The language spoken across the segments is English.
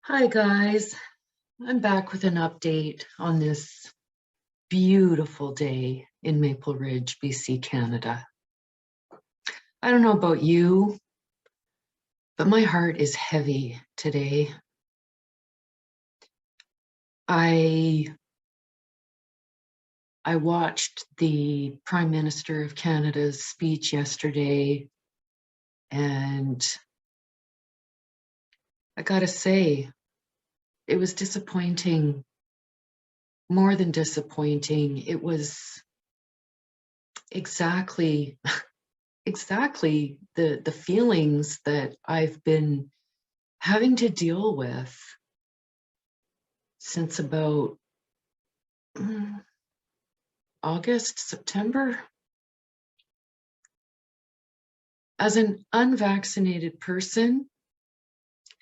Hi guys, I'm back with an update on this beautiful day in Maple Ridge, BC, Canada. I don't know about you, but my heart is heavy today. I watched the Prime Minister of Canada's speech yesterday, and I gotta say, it was disappointing, more than disappointing. It was exactly the feelings that I've been having to deal with since about August, September. As an unvaccinated person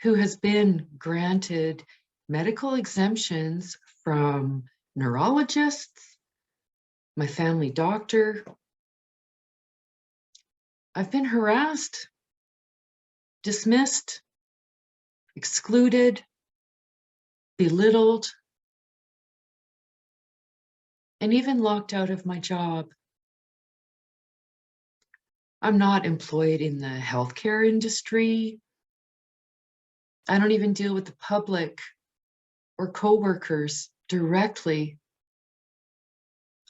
who has been granted medical exemptions from neurologists, my family doctor, I've been harassed, dismissed, excluded, belittled, and even locked out of my job. I'm not employed in the healthcare industry. I don't even deal with the public or coworkers directly.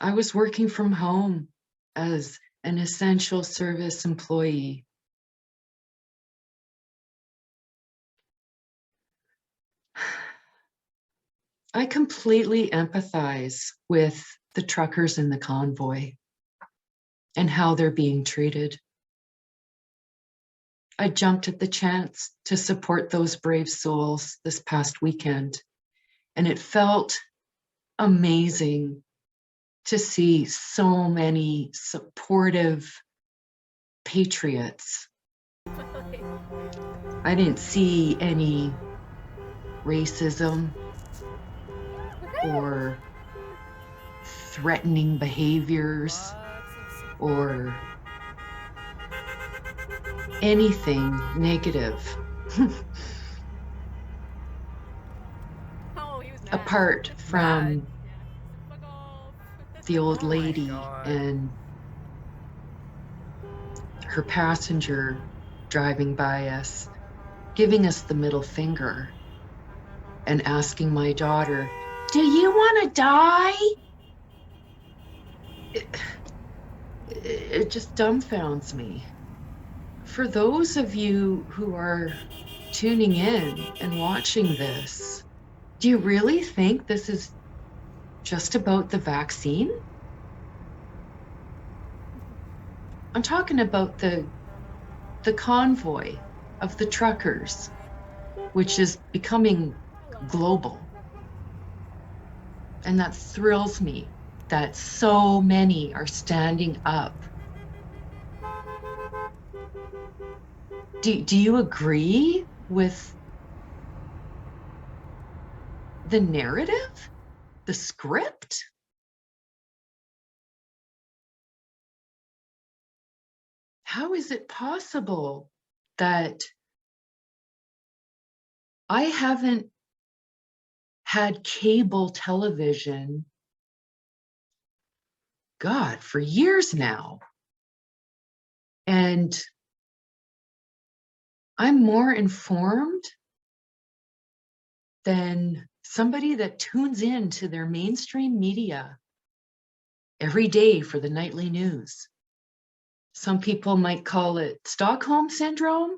I was working from home as an essential service employee. I completely empathize with the truckers in the convoy and how they're being treated. I jumped at the chance to support those brave souls this past weekend, and it felt amazing to see so many supportive patriots. I didn't see any racism or threatening behaviors or anything negative. Oh, he was mad. Apart Mad. from Yeah. Fuck off. the old Oh my lady God. and her passenger driving by us, giving us the middle finger and asking my daughter, "Do you want to die?" It, it just dumbfounds me. For those of you who are tuning in and watching this, do you really think this is just about the vaccine? I'm talking about the convoy of the truckers, which is becoming global. And that thrills me that so many are standing up. Do you agree with the narrative, the script? How is it possible that I haven't had cable television, God, for years now? And I'm more informed than somebody that tunes in to their mainstream media every day for the nightly news. Some people might call it Stockholm Syndrome,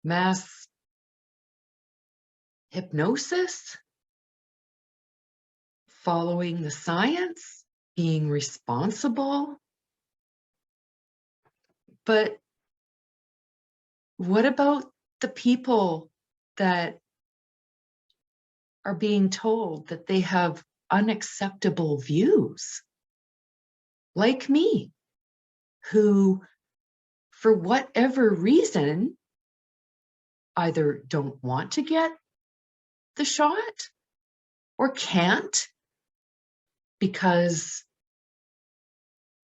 mass hypnosis, following the science, being responsible. But what about the people that are being told that they have unacceptable views, like me, who, for whatever reason, either don't want to get the shot or can't because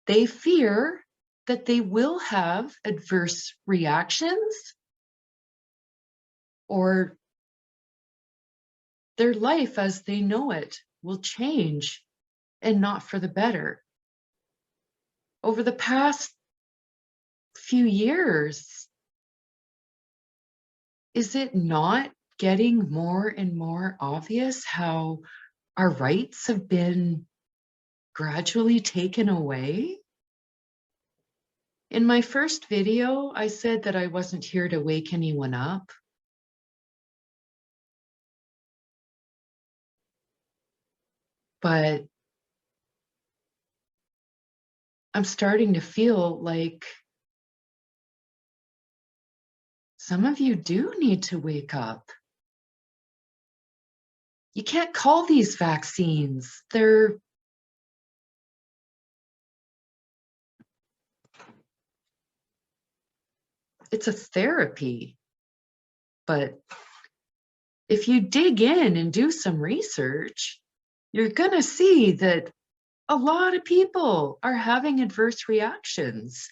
they fear that they will have adverse reactions or their life as they know it will change, and not for the better. Over the past few years, is it not getting more and more obvious how our rights have been gradually taken away? In my first video, I said that I wasn't here to wake anyone up. But I'm starting to feel like some of you do need to wake up. You can't call these vaccines. It's a therapy. But if you dig in and do some research, you're gonna see that a lot of people are having adverse reactions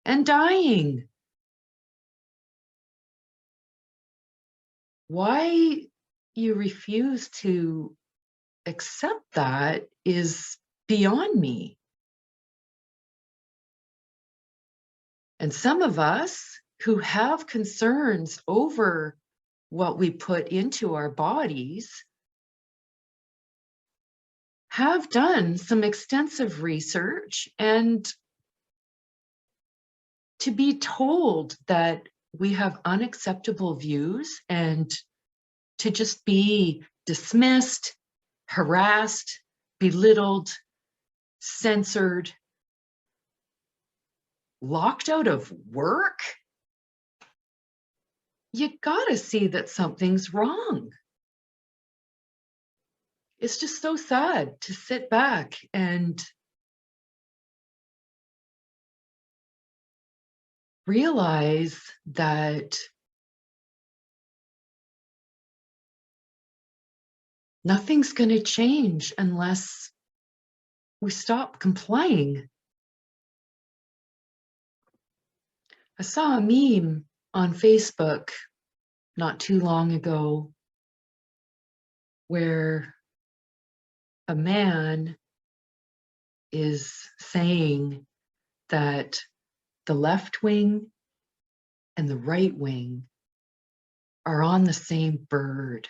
and dying. Why you refuse to accept that is beyond me. And some of us who have concerns over what we put into our bodies have done some extensive research, and to be told that we have unacceptable views and to just be dismissed, harassed, belittled, censored, locked out of work, you gotta see that something's wrong. It's just so sad to sit back and realize that nothing's going to change unless we stop complying. I saw a meme on Facebook not too long ago where a man is saying that the left wing and the right wing are on the same bird.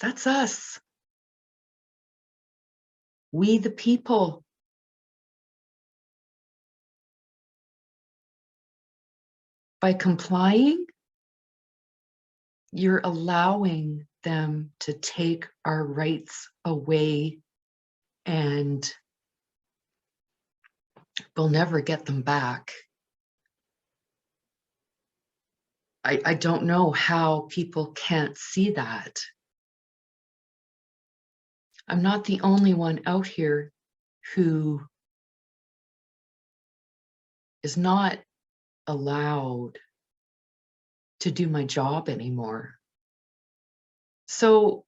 That's us. We the people. By complying, you're allowing them to take our rights away, and we'll never get them back. I don't know how people can't see that. I'm not the only one out here who is not allowed to do my job anymore. So,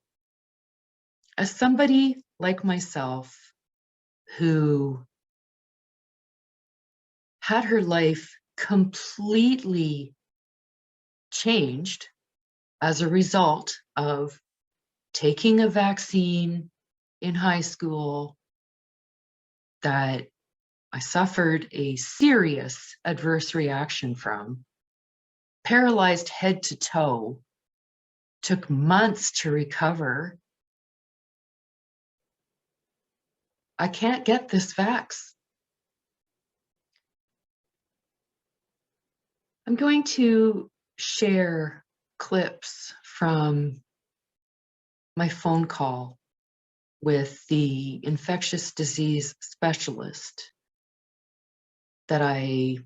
as somebody like myself who had her life completely changed as a result of taking a vaccine in high school that I suffered a serious adverse reaction from, paralyzed head to toe, took months to recover. I can't get this vax. I'm going to share clips from my phone call with the infectious disease specialist that I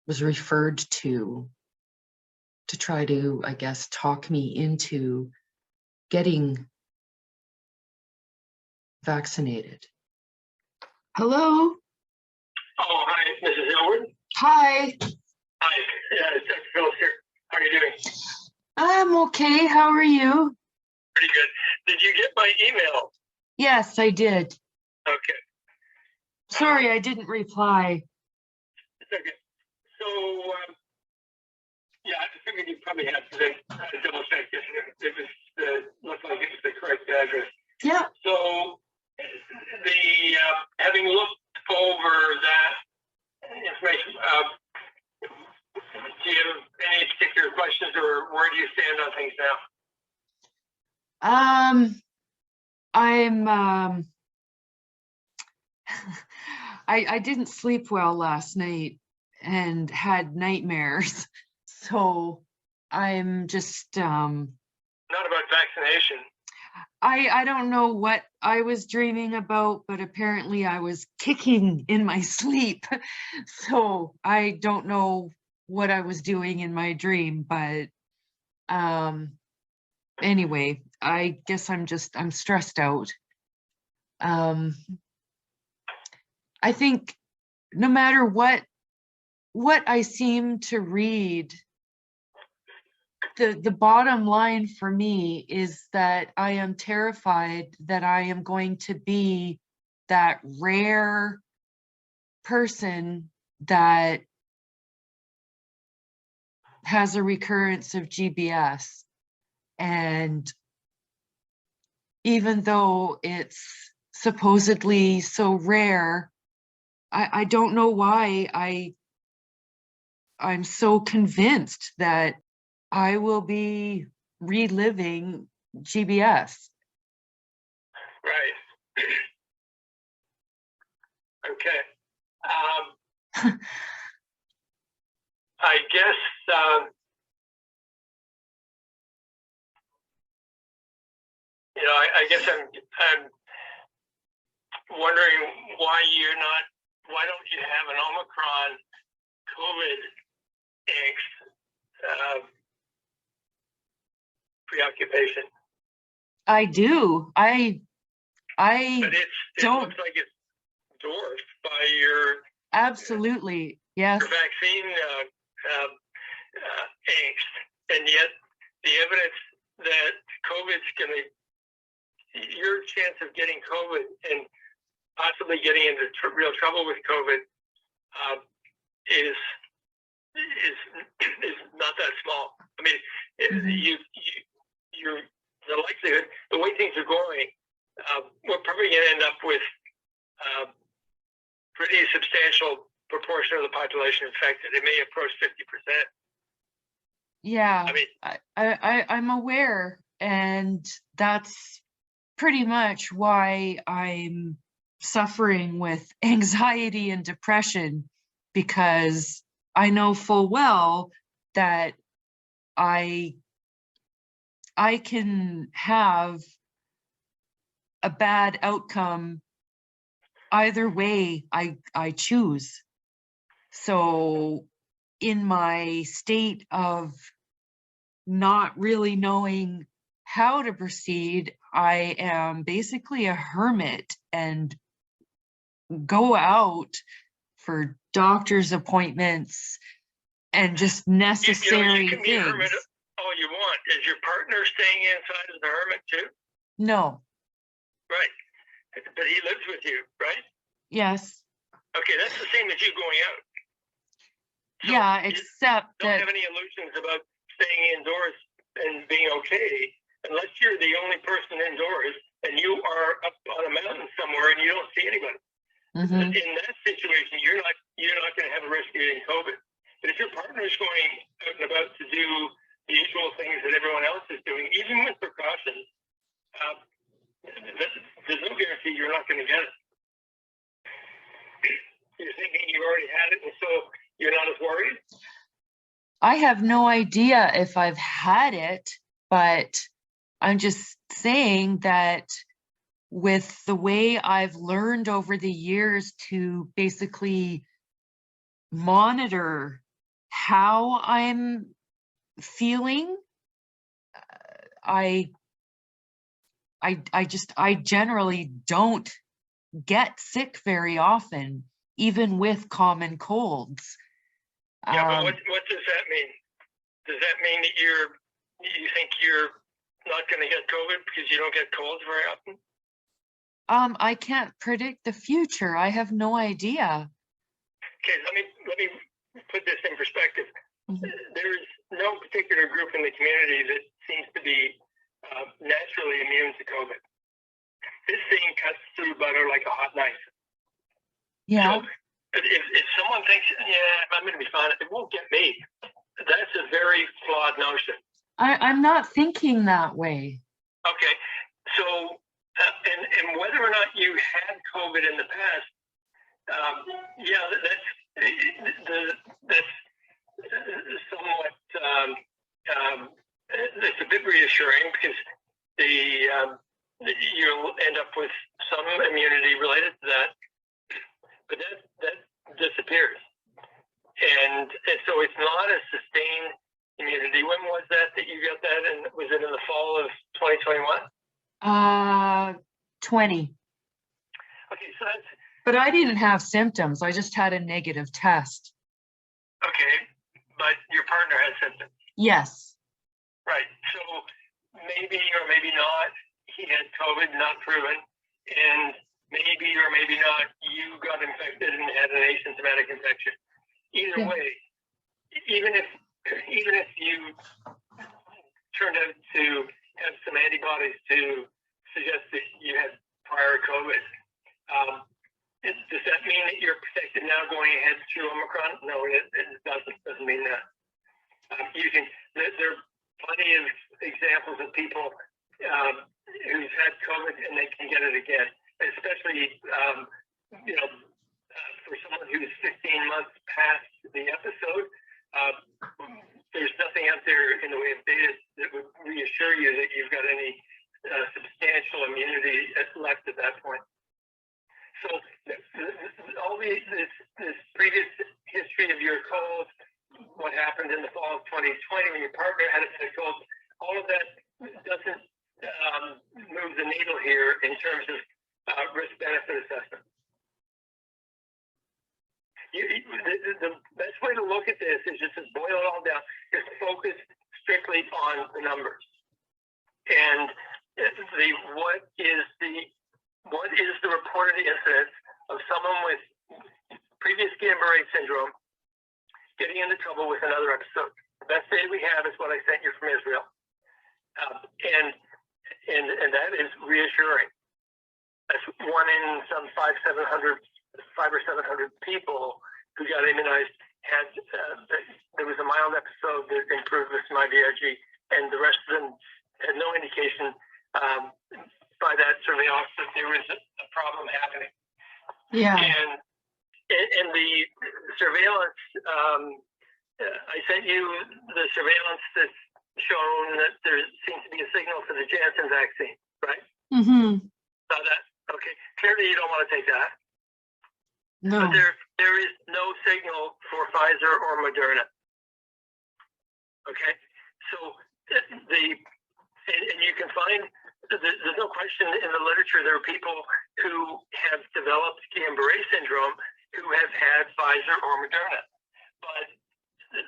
was referred to try to, I guess, talk me into getting vaccinated. Hello? Oh, hi, Mrs. Elwood. Hi. Hi, yeah, it's Dr. Phillips here. How are you doing? I'm okay. How are you? Pretty good. Did you get my email? Yes, I did. Okay. Sorry, I didn't reply. That's okay. So, yeah, I figured you probably have to double check if it was looked like it was the correct address. Yeah. So, having looked over that information, do you have any particular questions, or where do you stand on things now? I didn't sleep well last night and had nightmares. So I'm just, Not about vaccination. I don't know what I was dreaming about, but apparently I was kicking in my sleep. So I don't know what I was doing in my dream, but anyway, I guess I'm stressed out. I think no matter what I seem to read, the bottom line for me is that I am terrified that I am going to be that rare person that has a recurrence of GBS. And even though it's supposedly so rare, I don't know why I'm so convinced that I will be reliving GBS. Right. Okay. I guess I guess I'm wondering why don't you have an Omicron COVID angst preoccupation? I do. I But it don't. looks like it's dwarfed by your Absolutely, yes. your vaccine angst, and yet the evidence that your chance of getting COVID and possibly getting into real trouble with COVID is not that small. I mean, you're the likelihood, the way things are going, we're probably going to end up with pretty substantial proportion of the population infected. It may approach 50%. Yeah, I mean, I'm aware, and that's pretty much why I'm suffering with anxiety and depression, because I know full well that I can have a bad outcome either way I choose. So in my state of not really knowing how to proceed, I am basically a hermit and go out for doctor's appointments and just necessary you can be a hermit things. all you want. Is your partner staying inside as a hermit too? No. Right. But he lives with you, right? Yes. Okay, that's the same as you going out. So yeah, except don't that have any illusions about staying indoors and being okay unless you're the only person indoors and you are up on a mountain somewhere and you don't see anybody. Mhm. In that situation, you're not going to have a risk of getting COVID. But if your partner is going out and about to do the usual things that everyone else is doing, even with precautions, there's no guarantee you're not going to get it. You're thinking you already had it, and so you're not as worried? I have no idea if I've had it, but I'm just saying that with the way I've learned over the years to basically monitor how I'm feeling, I generally don't get sick very often, even with common colds. Yeah, but what does that mean? Does that mean that you think you're not going to get COVID because you don't get colds very often? I can't predict the future. I have no idea. Okay, let me put this in perspective. Mhm. There's no particular group in the community that seems to be naturally immune to COVID. This thing cuts through butter like a hot knife. Yeah. So if someone thinks, yeah, I'm going to be fine, it won't get me. That's a very flawed notion. I'm not thinking that way. Okay, so and whether or not you had COVID in the past, yeah, that's somewhat it's a bit reassuring because you'll end up with some immunity related to that, but that disappears, and so it's not a sustained immunity. When was that you got that? And was it in the fall of 2021? 20. Okay, so that's But I didn't have symptoms. I just had a negative test. okay, but your partner has symptoms. Yes. Right. So maybe or maybe not, he had COVID, not proven, and maybe or maybe not, you got infected and had an asymptomatic infection. Either Yeah. way, even if you turned out to have some antibodies to suggest that you had prior COVID, does that mean that you're protected now going ahead through Omicron? No, it doesn't mean that. There are plenty of examples of people who've had COVID and they can get it again, especially for someone who's 15 months past the episode. There's nothing out there in the way of data that would reassure you that you've got any substantial immunity left at that point. So all this previous history of your colds, what happened in the fall of 2020 when your partner had a cold, all of that doesn't move the needle here in terms of risk-benefit assessment. The best way to look at this is just to boil it all down, just focus strictly on the numbers. And what is the reported incidence of someone with previous Guillain-Barré syndrome getting into trouble with another episode? The best data we have is what I sent you from Israel, and that is reassuring. That's 1 in some 500 or 700 people who got immunized had there was a mild episode that improved with some IVIG, and the rest of them had no indication by that surveillance that there was a problem happening. Yeah. And the surveillance, I sent you the surveillance that's shown that there seems to be a signal for the Janssen vaccine, right? Mm-hmm. Saw that? Okay. Clearly you don't want to take that. No. But there is no signal for Pfizer or Moderna. Okay? So and you can find, there's no question in the literature, there are people who have developed Guillain-Barré syndrome who have had Pfizer or Moderna. But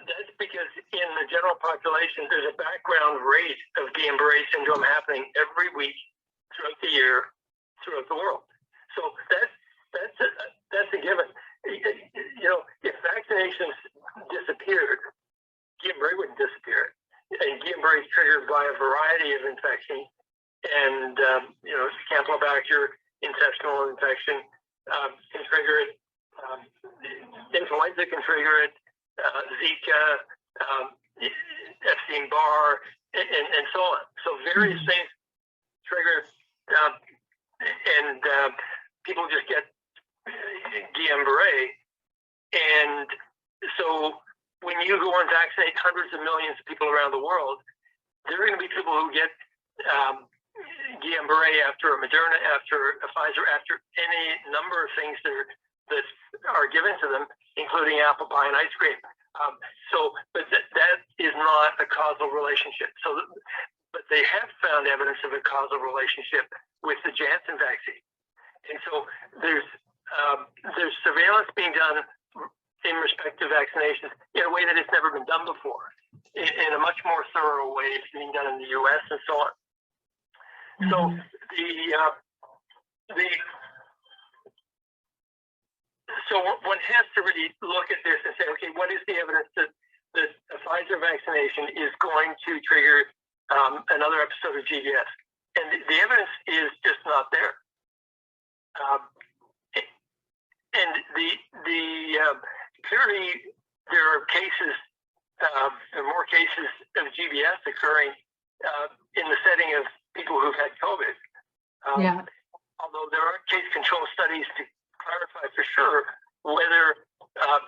that's because in the general population, there's a background rate of Guillain-Barré syndrome happening every week throughout the year, throughout the world. So that's a given. If vaccinations disappeared, Guillain-Barré wouldn't disappear. And Guillain-Barré is triggered by a variety of infections, and Campylobacter intestinal infection can trigger it. Influenza can trigger it. Zika, Epstein-Barr, and so on. So various things trigger, and people just get Guillain-Barré. And so when you go and vaccinate hundreds of millions of people around the world, there are going to be people who get Guillain-Barré after a Moderna, after a Pfizer, after any number of things that are given to them, including apple pie and ice cream. But that is not a causal relationship. But they have found evidence of a causal relationship with the Janssen vaccine. And so there's surveillance being done in respect to vaccinations in a way that has never been done before, in a much more thorough way. It's being done in the U.S. and so on. So So one has to really look at this and say, okay, what is the evidence that a Pfizer vaccination is going to trigger another episode of GBS? And the evidence is just not there. And clearly there are cases, there are more cases of GBS occurring in the setting of people who've had COVID. Yeah. Although there are case control studies to clarify for sure whether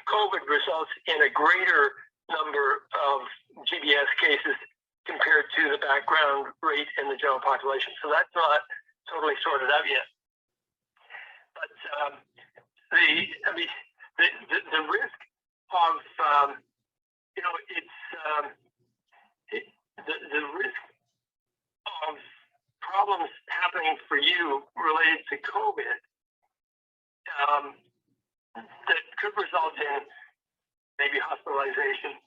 COVID results in a greater number of GBS cases compared to the background rate in the general population. So that's not totally sorted out yet. But the risk of the risk of problems happening for you related to COVID that could result in maybe hospitalization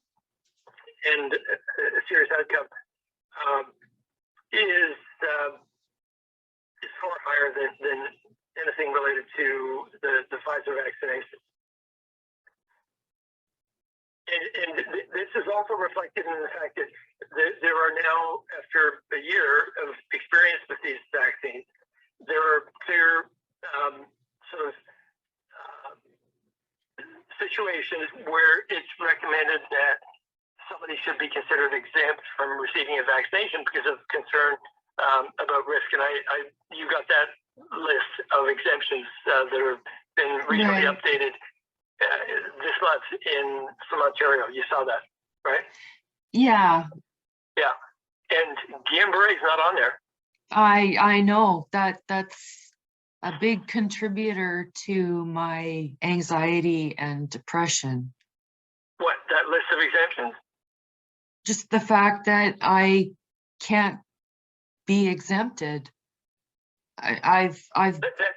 and a serious outcome is far higher than anything related to the Pfizer vaccination. And this is also reflected in the fact that there are now, after a year of experience with these vaccines, there are clear situations where it's recommended that somebody should be considered exempt from receiving a vaccination because of concern about risk. And you got that list of exemptions that have been recently updated this month from Ontario. You saw that, right? Yeah. Yeah. And Guillain-Barré is not on there. I know that's a big contributor to my anxiety and depression. What, that list of exemptions? Just the fact that I can't be exempted. That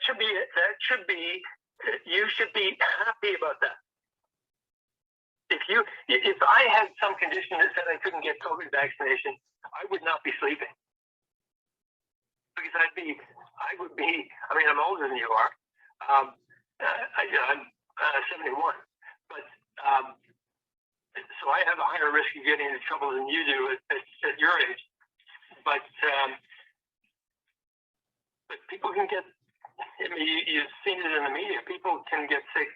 should be you should be happy about that. If I had some condition that said I couldn't get COVID vaccination, I would not be sleeping. Because I would be, I'm older than you are. I'm 71, but so I have a higher risk of getting into trouble than you do at your age. But people can get, you've seen it in the media, people can get sick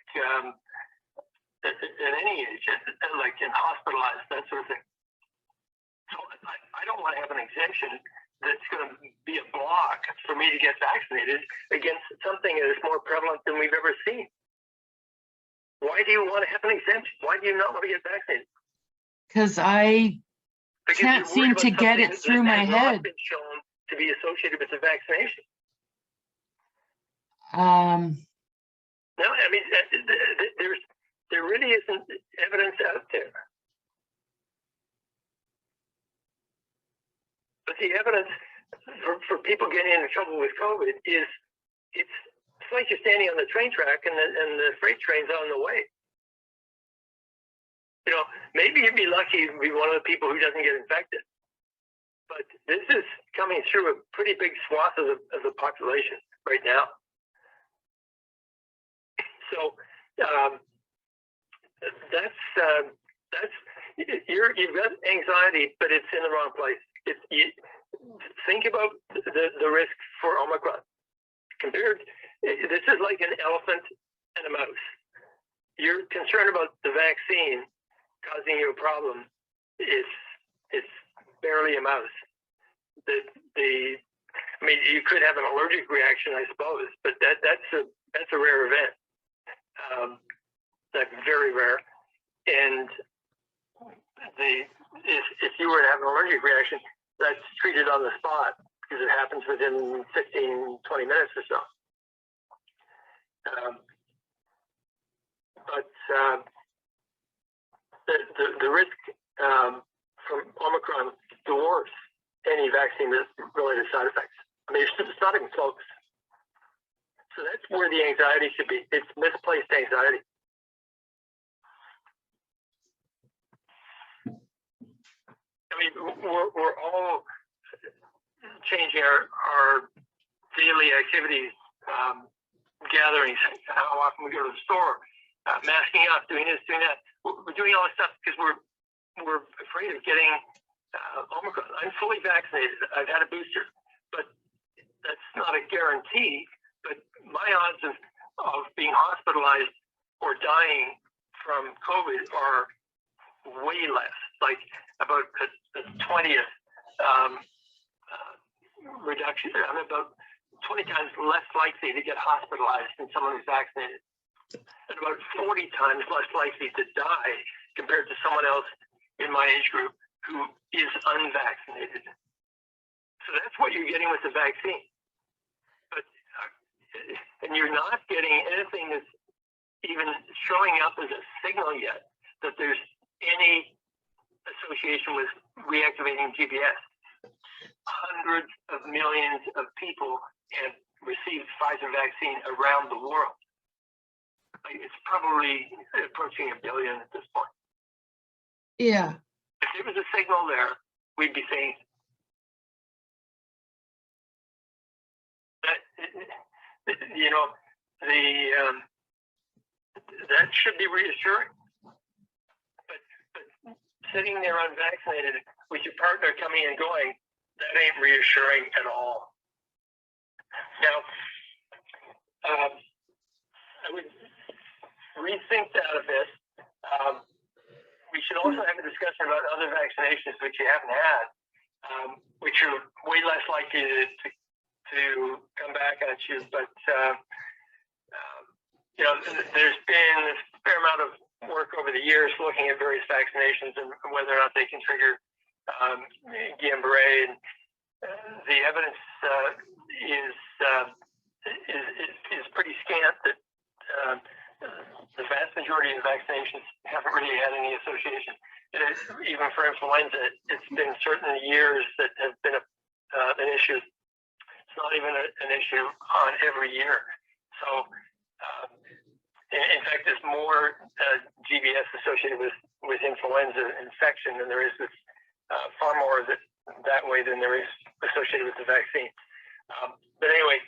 at any age, like in hospitalized, that sort of thing. So I don't want to have an exemption that's going to be a block for me to get vaccinated against something that is more prevalent than we've ever seen. Why do you want to have an exemption? Why do you not want to get vaccinated? Because I can't seem to get it through my head. Not been shown to be associated with the vaccination. No, there really isn't evidence out there. But the evidence for people getting into trouble with COVID is it's like you're standing on the train track and the freight train's on the way. Maybe you'd be lucky to be one of the people who doesn't get infected. But this is coming through a pretty big swath of the population right now. So you've got anxiety, but it's in the wrong place. Think about the risk for Omicron. This is like an elephant and a mouse. You're concerned about the vaccine causing you a problem. It's barely a mouse. You could have an allergic reaction, I suppose, but that's a rare event. That's very rare. And if you were to have an allergic reaction, that's treated on the spot because it happens within 15, 20 minutes or so. But the risk from Omicron dwarfs any vaccine-related side effects. It's not even close. So that's where the anxiety should be. It's misplaced anxiety. We're all changing our daily activities, gatherings, how often we go to the store, masking up, doing this, doing that. We're doing all this stuff because we're afraid of getting Omicron. I'm fully vaccinated. I've had a booster, but that's not a guarantee. But my odds of being hospitalized or dying from COVID are way less, like about a 20th reduction. I'm about 20 times less likely to get hospitalized than someone who's vaccinated, and about 40 times less likely to die compared to someone else in my age group who is unvaccinated. So that's what you're getting with the vaccine. But and you're not getting anything that's even showing up as a signal yet that there's any association with reactivating GBS. Hundreds of millions of people have received Pfizer vaccine around the world. It's probably approaching 1 billion at this point. Yeah. If there was a signal there, we'd be saying that, you know, that should be reassuring. But sitting there unvaccinated with your partner coming and going, that ain't reassuring at all. Now, I would rethink that a bit. We should also have a discussion about other vaccinations which you haven't had, which are way less likely to come back at you. But you know, there's been a fair amount of work over the years looking at various vaccinations and whether or not they can trigger Guillain-Barré, and the evidence is pretty scant that the vast majority of vaccinations haven't really had any association. Even for influenza, it's been certain years that have been an issue. It's not even an issue on every year. So, in fact, there's more GBS associated with influenza infection than there is with far more that way than there is associated with the vaccine. But anyway,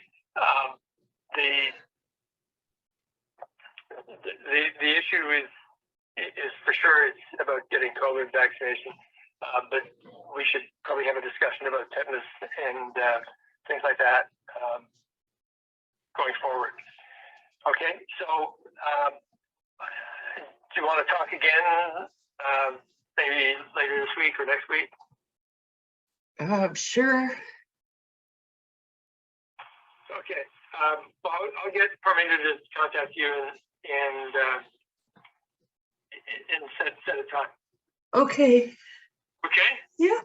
the issue is for sure it's about getting COVID vaccination, but we should probably have a discussion about tetanus and things like that going forward. Okay, so do you want to talk again maybe later this week or next week? Sure. Okay. Well, I'll get permitted to contact you and set a time. Okay. Okay? Yeah.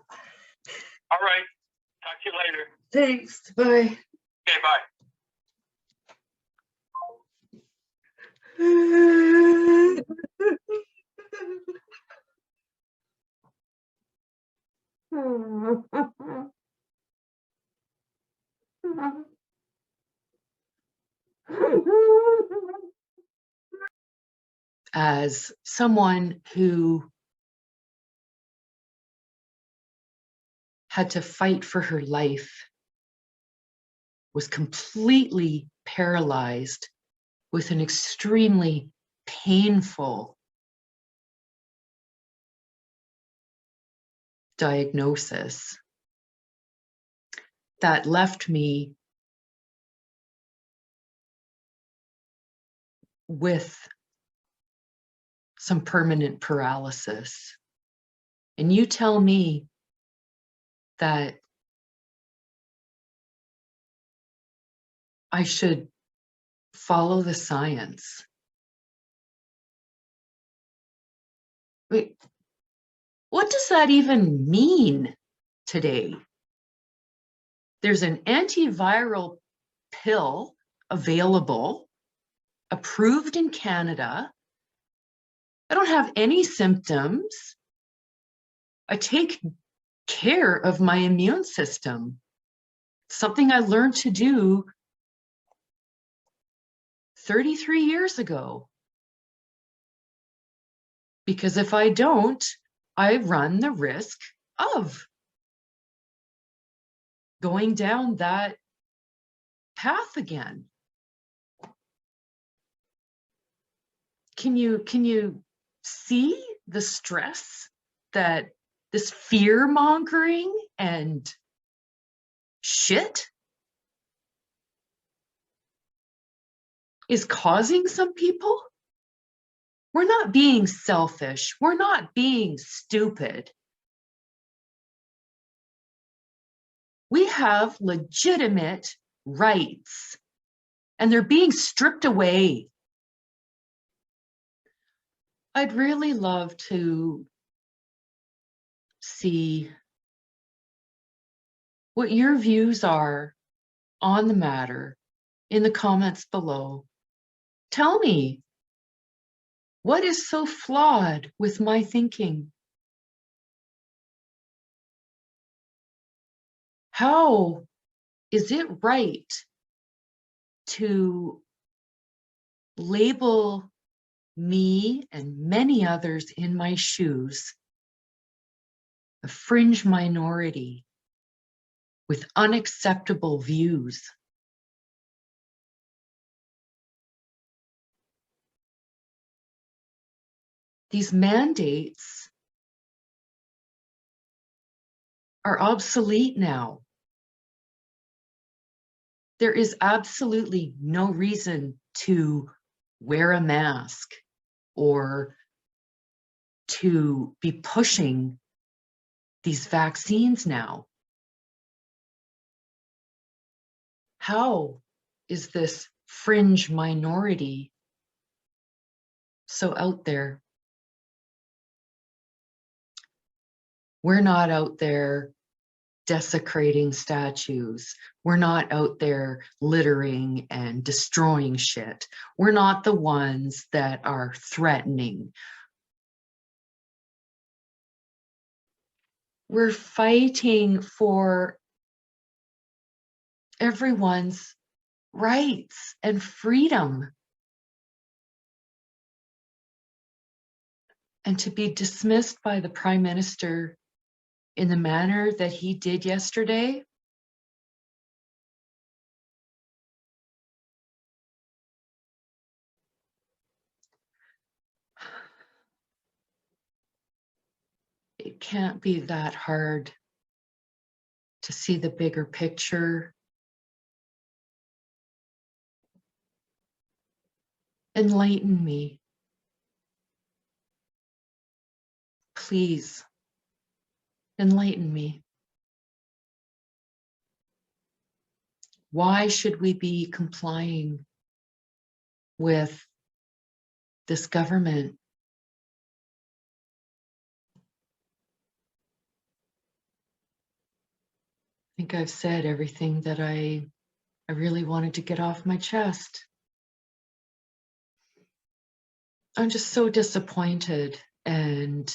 All right. Talk to you later. Thanks. Bye. Okay, bye. As someone who had to fight for her life, was completely paralyzed with an extremely painful diagnosis that left me with some permanent paralysis. And you tell me that I should follow the science. Wait, what does that even mean today? There's an antiviral pill available, approved in Canada. I don't have any symptoms. I take care of my immune system, something I learned to do 33 years ago. Because if I don't, I run the risk of going down that path again. can you see the stress that this fear mongering and shit is causing some people? We're not being selfish. We're not being stupid. We have legitimate rights, and they're being stripped away. I'd really love to see what your views are on the matter in the comments below. Tell me, what is so flawed with my thinking? How is it right to label me and many others in my shoes a fringe minority with unacceptable views? These mandates are obsolete now. There is absolutely no reason to wear a mask or to be pushing these vaccines now. How is this fringe minority so out there? We're not out there desecrating statues. We're not out there littering and destroying shit. We're not the ones that are threatening. We're fighting for everyone's rights and freedom. And to be dismissed by the Prime Minister in the manner that he did yesterday, it can't be that hard to see the bigger picture. Enlighten me. Please, enlighten me. Why should we be complying with this government? I think I've said everything that I really wanted to get off my chest. I'm just so disappointed, and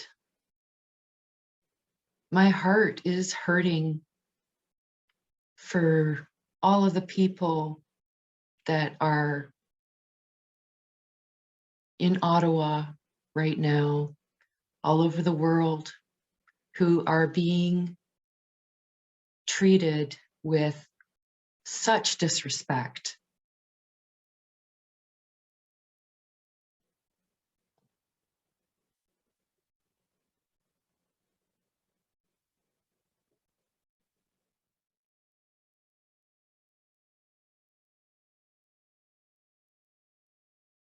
my heart is hurting for all of the people that are in Ottawa right now, all over the world, who are being treated with such disrespect.